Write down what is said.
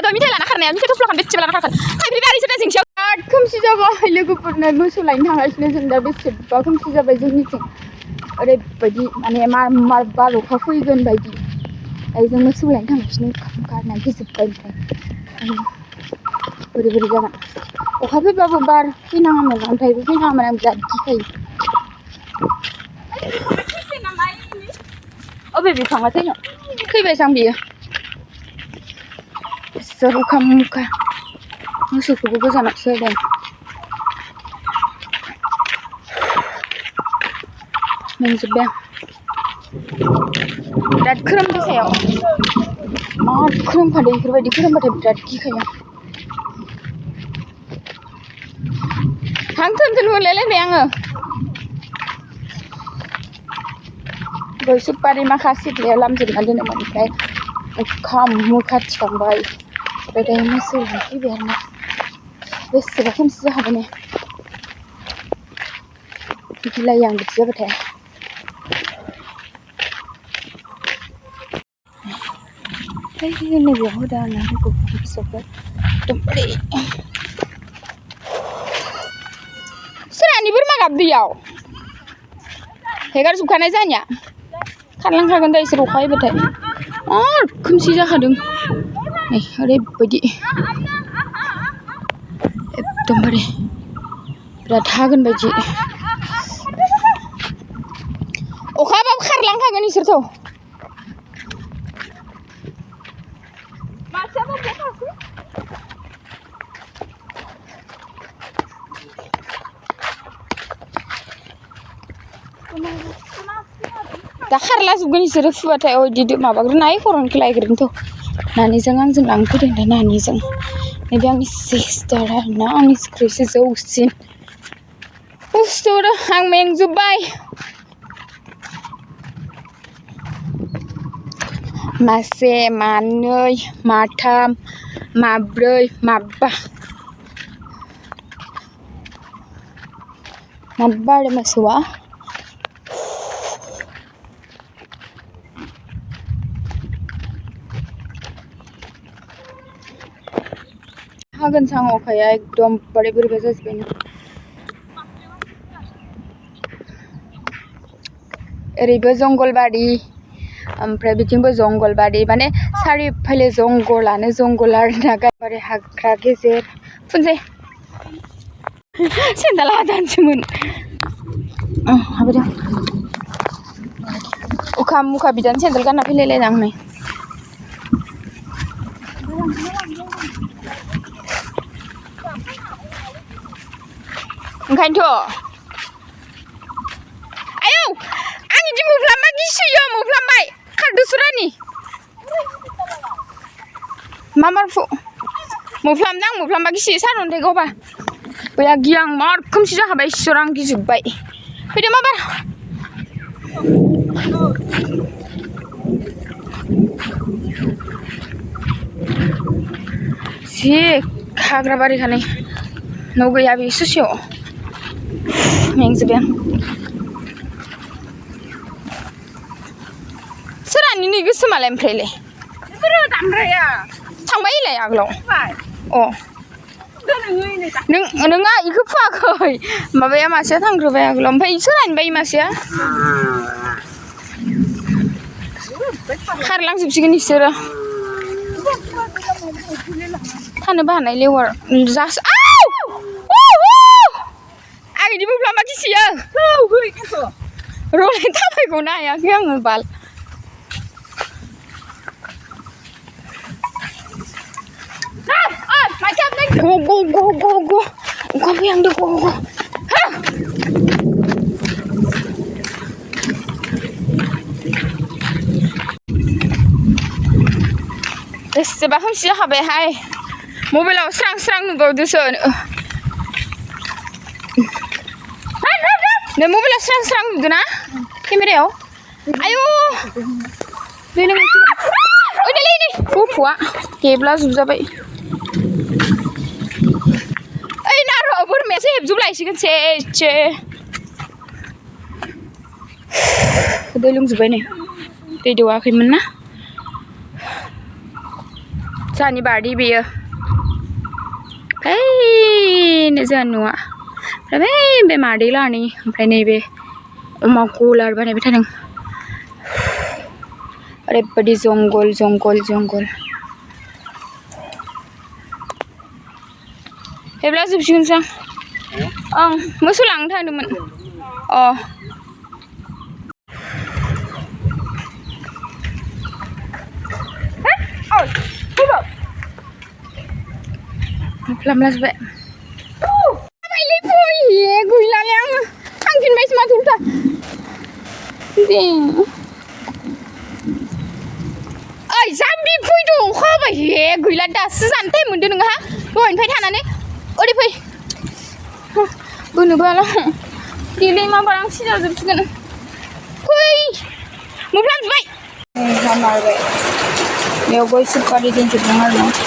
दय मेथाइ लाना खारनाया मेथाइ थफ्लाखान बेसे लाना खारखान थाइब्रै बारिसो दा जोंसियाव खोमसि जाबाय लोगोफोरनो मोसौ लायनो थांगासिनो जों दा बेसेबा खोमसि जाबाय जोंनिथिं ओरैबायदि माने मार बार अखा फैगोन बायदि जों मोसौ लायनो थांगासिनो गारना गिजोब्बाय ओमफ्राय बोरै जागोन अखा फैबाबो बार फैनाङामोन अन्थाइबो फैनाङामोन आं बिराद गिखायो अबे बिफाङा थैबाय जां बियो सोर उखा मुखा मोसौखौबो गोजानावसो होदों मोनजोब्बाय बिराद खोरोमदों सायाव मार खोरोमखादों बेफोरबायदि खोरोमबाथाय बिराद गिखायो हां थोन मोनलायलायबाय आङो दय सुपारि माखा सिथ्लायाव लामजोबना दोनोमोन ओमफ्राय अखा मुखा थिखांबाय ओमफ्राय दायो मोसौ फैबाय आरोना बेसेबा खोमसि जाखाबाय ने गिलायो आं बिदि जाबाथाय नैबेयाव होदों आंना फिसाफोर सोरानि बोरमा गाबदैयाव हेगारजोबखानाय जानिया खारलांखागोन दा इसोर अखा हायोबाथाय खोमसि जाखादों नै ओरैबायदि एकदमबारे बिराद हागोन बायदि अखा हाबाबो खारलांखागोन इसोरथ' दा खारला जोबगोन इसोरो फुबाथाय बिदि माबाग्रोनाय खर'निखौ लायग्रोनोथ' नानिजों आंजों लांनो फैदों दा नानिजों नैबे आंनि सिस्टार आरोना आंनिख्रुइसो जौसिन बुस्थु आं मेंजोब्बाय मासे मानै माथाम माब्रै माबा आरो मोसौआ हागोन सां अखाया एकदमबारे बोरैबा जाजोब्बाय ना ओरैबो जंगलबारि ओमफ्राय बिथिंबो जंगलबारि माने सारिफाले जंगलानो जंगल आरोना गाबारि हाग्रा गेजेर फुनसै सेन्देल हादानसोमोन हाबाय अखा मुखा बिदानो सेन्देल गानना फैलायलायदों आं नै ओंखायनोथ' आयौ आं बिदि मोफ्लामबा गिसोयो मोफ्लामबाय खारदो सुरानि मा मारफु मोफ्लामदों आं मोफ्लामबा गिसोयो सारअन्थाइ गावबा बैया गिया आं मार खोमसि जाखाबाय इसोर आं गिजोब्बाय फैदो मा बार जि हाग्रा बारिखानाय न' गैया बे ससेयाव मेंजोब्बाय आं सोरानि नै गोसोमालाय ओमफ्रायलाय थांबाय इलाय आगोलाव नोङा इखौ फुवाखै माबाया मासेया थांग्रोबाय आगोलाव ओमफ्राय सोरानि बाय मासेया खारलांजोबसिगोन इसोरो थानोबो हानाय लेवार जास आं बिदि मोफ्लामबा गिसियो रलाय थाबायगौनो हायाखै आङो बाल go अखा फैहांदों go बेसेबा खोमसि जाखाबायहाय मबाइलाव स्रां नुबावदोसो नों मबाइलाव स्रां नुदोंना केमेरायाव आयु नै गथ'आ हेब्ला जुबजाबाय ओइ नार' बोरमायासो हेबजुबलायसिगोन सेचे दै लोंजोब्बाय नै दै दौवाखैमोन ना जानि बारि बेयो ओमफ्रायनो जोंहा न'आ ओमफ्राय बे मादै लाहानि ओमफ्राय नैबे अमा गलार बानायबाय थादों ओरैबायदि जंगल जंगल जंगल हेब्ला जोबसिगोनसो आं मोसौ लांनो थांदोंमोन अ मुख्लामला जोब्बाय थाबायलै फैये गैलालै आङो थांफिनबायसो माथो उल्था दे ओइ जाम्बि फैद' अखा हाबाय हे गैला दासो जानो टाइम मोनदों नोंहा दहायनिफ्राय थानानै ओरै फै बोनोबो हाला देलै माबा आं सिजा जोबसिगोन फै मोफ्लामजोब्बाय हामारबाय बेयाव गय सुपारि दोनजोबदों आरो ना